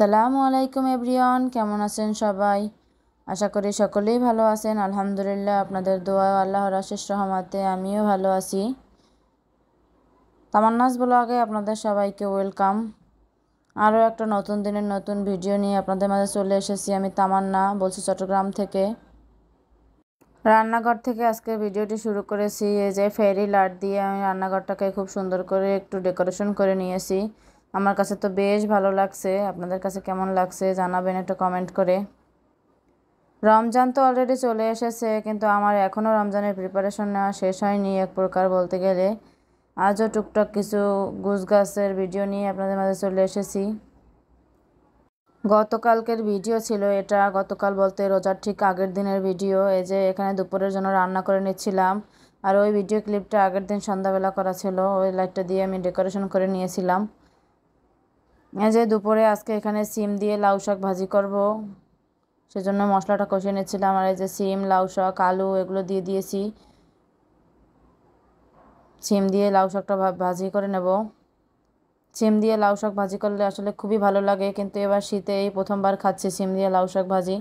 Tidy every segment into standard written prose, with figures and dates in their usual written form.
আসসালামু আলাইকুম এভরিওয়ান, কেমন আছেন সবাই? আশা করি সকলেই ভালো আছেন। আলহামদুলিল্লাহ, আপনাদের দোয়া ও আল্লাহর অশেষ রহমতে আমিও ভালো আছি। তামান্নাস ব্লগে আপনাদের সবাইকে ওয়েলকাম। আরও একটা নতুন দিনের নতুন ভিডিও নিয়ে আপনাদের মাঝে চলে এসেছি। আমি তামান্না বলছি, চট্টগ্রাম থেকে। রান্নাঘর থেকে আজকের ভিডিওটি শুরু করেছি। এই যে ফেরি লাইট দিয়ে আমি রান্নাঘরটাকে খুব সুন্দর করে একটু ডেকোরেশন করে নিয়েছি। আমার কাছে তো বেশ ভালো লাগছে। আপনাদের কাছে কেমন লাগছে জানাবেন একটা কমেন্ট করে। রমজান তো অলরেডি চলে এসেছে, কিন্তু আমার এখনও রমজানের প্রিপারেশন নেওয়া শেষ হয়নি এক প্রকার বলতে গেলে। আজও টুকটাক কিছু গাছের ভিডিও নিয়ে আপনাদের মাঝে চলে এসেছি। গতকালকের ভিডিও ছিল এটা, গতকাল বলতে রোজার ঠিক আগের দিনের ভিডিও। এই যে এখানে দুপুরের জন্য রান্না করে নিচ্ছিলাম, আর ওই ভিডিও ক্লিপটা আগের দিন সন্ধ্যাবেলা করা ছিল। ওই লাইটটা দিয়ে আমি ডেকোরেশন করে নিয়েছিলাম। এই যে দুপুরে আজকে এখানে সিম দিয়ে লাউ শাক ভাজি করব, সেজন্য মশলাটা কষিয়ে নিচ্ছিলাম। আর এই যে সিম, লাউ শাক, আলু এগুলো দিয়ে দিয়েছি। সিম দিয়ে লাউ শাকটা ভাজি করে নেব। সিম দিয়ে লাউ শাক ভাজি করলে আসলে খুবই ভালো লাগে, কিন্তু এবার শীতে এই প্রথমবার খাচ্ছি সিম দিয়ে লাউ শাক ভাজি।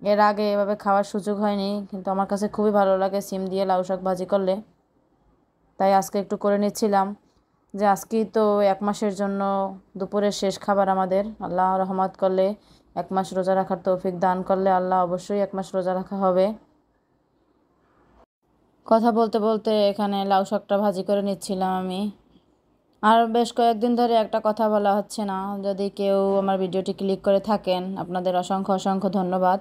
এর আগে এভাবে খাওয়ার সুযোগ হয়নি, কিন্তু আমার কাছে খুবই ভালো লাগে সিম দিয়ে লাউ শাক ভাজি করলে। তাই আজকে একটু করে নিচ্ছিলাম, যে আজকেই তো 1 মাসের জন্য দুপুরের শেষ খাবার আমাদের। আল্লাহ রহমত করলে 1 মাস রোজা রাখার তৌফিক দান করলে আল্লাহ অবশ্যই 1 মাস রোজা রাখা হবে। কথা বলতে বলতে এখানে লাউ শাকটা ভাজি করে নিচ্ছিলাম আমি। আর বেশ কয়েকদিন ধরে একটা কথা বলা হচ্ছে না। যদি কেউ আমার ভিডিওটি ক্লিক করে থাকেন, আপনাদের অসংখ্য অসংখ্য ধন্যবাদ।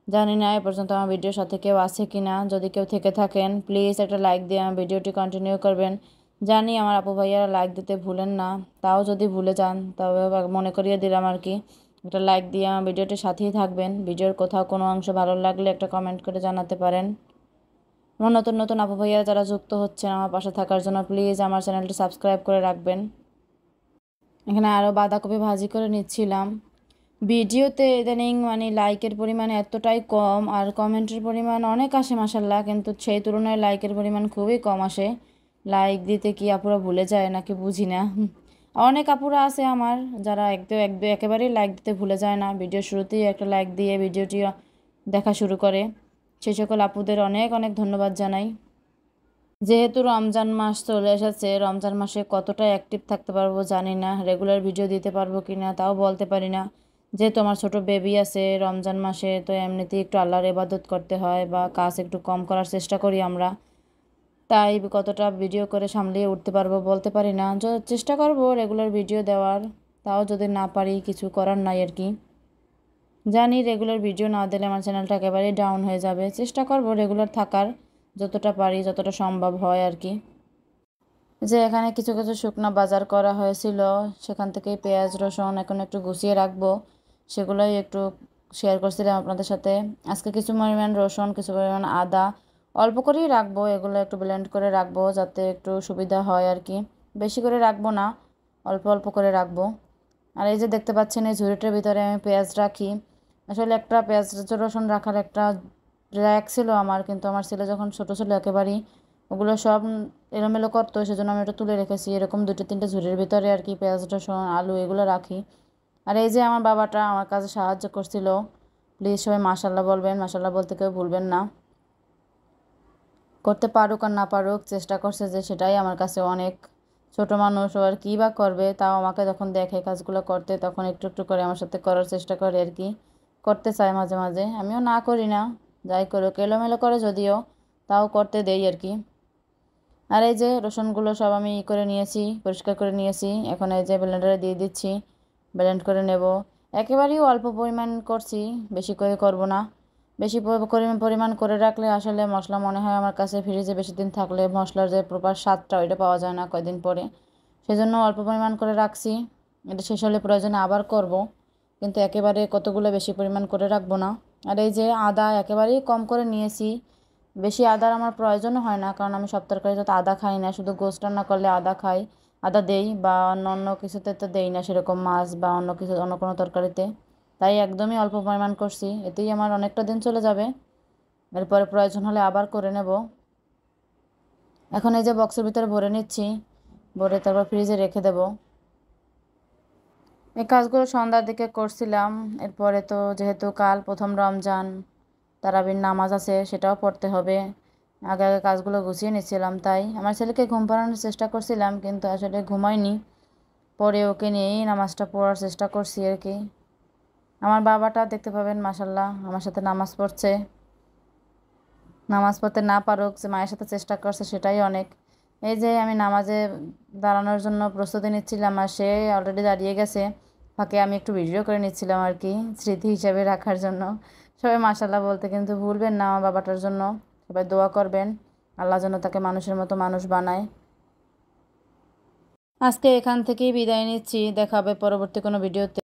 জানি না এ পর্যন্ত আমার ভিডিওর সাথে কেউ আছে কি না। যদি কেউ থেকে থাকেন, প্লিজ একটা লাইক দিয়ে আমার ভিডিওটি কন্টিনিউ করবেন। জানি আমার আপু ভাইয়ারা লাইক দিতে ভুলেন না, তাও যদি ভুলে যান তবে মনে করিয়ে দিলাম আর কি। একটা লাইক দিয়ে আমার ভিডিওটির সাথেই থাকবেন। ভিডিওর কোথাও কোনো অংশ ভালো লাগলে একটা কমেন্ট করে জানাতে পারেন। আমার নতুন নতুন আপু ভাইয়ারা যারা যুক্ত হচ্ছেন আমার পাশে থাকার জন্য প্লিজ আমার চ্যানেলটি সাবস্ক্রাইব করে রাখবেন। এখানে আরও বাঁধাকপি ভাজি করে নিচ্ছিলাম। ভিডিওতে ইদানিং লাইকের পরিমাণ এতটাই কম, আর কমেন্টের পরিমাণ অনেক আসে মাসাল্লাহ, কিন্তু সেই তুলনায় লাইকের পরিমাণ খুবই কম আসে। লাইক দিতে কি আপুরা ভুলে যায় নাকি বুঝি না। অনেক আপুরা আছে আমার যারা একেবারেই লাইক দিতে ভুলে যায় না, ভিডিও শুরুতেই একটা লাইক দিয়ে ভিডিওটি দেখা শুরু করে। সেই সকল আপুদের অনেক অনেক ধন্যবাদ জানাই। যেহেতু রমজান মাস চলে এসেছে, রমজান মাসে কতটা অ্যাক্টিভ থাকতে পারবো জানি না, রেগুলার ভিডিও দিতে পারবো কি না তাও বলতে পারি না। যেহেতু আমার ছোট বেবি আছে, রমজান মাসে তো এমনিতেই একটু আল্লাহর ইবাদত করতে হয় বা কাজ একটু কম করার চেষ্টা করি আমরা। তাই কতটা ভিডিও করে সামলিয়ে উঠতে পারবো বলতে পারি না। চেষ্টা করব রেগুলার ভিডিও দেওয়ার, তাও যদি না পারি কিছু করার নাই আর কি। জানি রেগুলার ভিডিও না দিলে আমার চ্যানেলটা একেবারেই ডাউন হয়ে যাবে। চেষ্টা করব রেগুলার থাকার, যতটা পারি যতটা সম্ভব হয় আর কি। যে এখানে কিছু কিছু শুকনো বাজার করা হয়েছিল, সেখান থেকে পেঁয়াজ রসুন এখন একটু গুছিয়ে রাখবো, সেগুলোই একটু শেয়ার করছিলাম আপনাদের সাথে। আজকে কিছু পরিমাণ রসুন, কিছু পরিমাণ আদা অল্প করেই রাখবো, এগুলো একটু ব্লেন্ড করে রাখবো যাতে একটু সুবিধা হয় আর কি। বেশি করে রাখবো না, অল্প অল্প করে রাখবো। আর এই যে দেখতে পাচ্ছেন এই ঝুড়িটার ভিতরে আমি পেঁয়াজ রাখি। আসলে একটা পেঁয়াজ রসুন রাখার একটা র্যাক ছিল আমার, কিন্তু আমার ছেলে যখন ছোটো ছিল একেবারেই ওগুলো সব এলোমেলো করতো, সেজন্য আমি এটা তুলে রেখেছি। এরকম 2-3টে ঝুড়ির ভিতরে আর কি পেঁয়াজ রসুন আলু এগুলো রাখি। আর এই যে আমার বাবাটা আমার কাছে সাহায্য করছিল। প্লিজ সবাই মাশাল্লাহ বলবেন, মাশাল্লাহ বলতে কেউ ভুলবেন না। করতে পারুক আর না পারুক, চেষ্টা করছে যে সেটাই আমার কাছে অনেক। ছোট মানুষ আর কী বা করবে, তাও আমাকে যখন দেখে কাজগুলো করতে তখন একটু একটু করে আমার সাথে করার চেষ্টা করে আর কি। করতে চায় মাঝে মাঝে, আমিও না করি না। যাই করুক, এলোমেলো করে যদিও, তাও করতে দেই আর কি। আর এই যে রসুনগুলো সব আমি করে নিয়েছি, পরিষ্কার করে নিয়েছি। এখন এই যে ব্লেন্ডারে দিয়ে দিচ্ছি, ব্লেন্ড করে নেব। একেবারেই অল্প পরিমাণ করছি, বেশি করে করব না। বেশি পরিমাণ করে রাখলে আসলে মশলা মনে হয় আমার কাছে ফ্রিজে বেশি দিন থাকলে মশলার যে প্রপার স্বাদটা ওইটা পাওয়া যায় না কয়দিন পরে। সেজন্য অল্প পরিমাণ করে রাখছি। এটা শেষ হলে প্রয়োজনে আবার করব, কিন্তু একেবারে কতগুলো বেশি পরিমাণ করে রাখবো না। আর এই যে আদা একেবারেই কম করে নিয়েছি। বেশি আদার আমার প্রয়োজনও হয় না, কারণ আমি সব তরকারিতে তো আদা খাই না, শুধু গোস্ত রান্না করলে আদা খাই, আদা দেই, বা অন্য কিছুতে তো দেই না সেরকম, মাছ বা অন্য কিছু অন্য কোনো তরকারিতে। তাই একদমই অল্প পরিমাণ করছি, এতেই আমার অনেকটা দিন চলে যাবে। এরপরে প্রয়োজন হলে আবার করে নেব। এখন এই যে বক্সের ভিতরে ভরে নিচ্ছি, ভরে তারপর ফ্রিজে রেখে দেব। এই কাজগুলো সন্ধ্যার দিকে করছিলাম। এরপরে তো যেহেতু কাল প্রথম রমজান, তারাবির নামাজ আছে, সেটাও পড়তে হবে। আগে আগে কাজগুলো গুছিয়ে নিচ্ছিলাম, তাই আমার ছেলেকে ঘুম পাড়ানোর চেষ্টা করছিলাম, কিন্তু আসলে ঘুমায়নি। পরে ওকে নিয়েই নামাজটা পড়ার চেষ্টা করছি আর কি। আমার বাবাটা দেখতে পাবেন মাসাল্লাহ আমার সাথে নামাজ পড়ছে। নামাজ পড়তে না পারুক, যে মায়ের সাথে চেষ্টা করছে সেটাই অনেক। এই যে আমি নামাজে দাঁড়ানোর জন্য প্রস্তুতি নিচ্ছিলাম, আর সে অলরেডি দাঁড়িয়ে গেছে। ফাঁকে আমি একটু ভিডিও করে নিচ্ছিলাম আর কি, স্মৃতি হিসাবে রাখার জন্য। সবাই মাসাল্লাহ বলতে কিন্তু ভুলবেন না আমার বাবাটার জন্য। সবাই দোয়া করবেন, আল্লাহ যেন তাকে মানুষের মতো মানুষ বানায়। আজকে এখান থেকেই বিদায় নিচ্ছি, দেখা হবে পরবর্তী কোনো ভিডিওতে।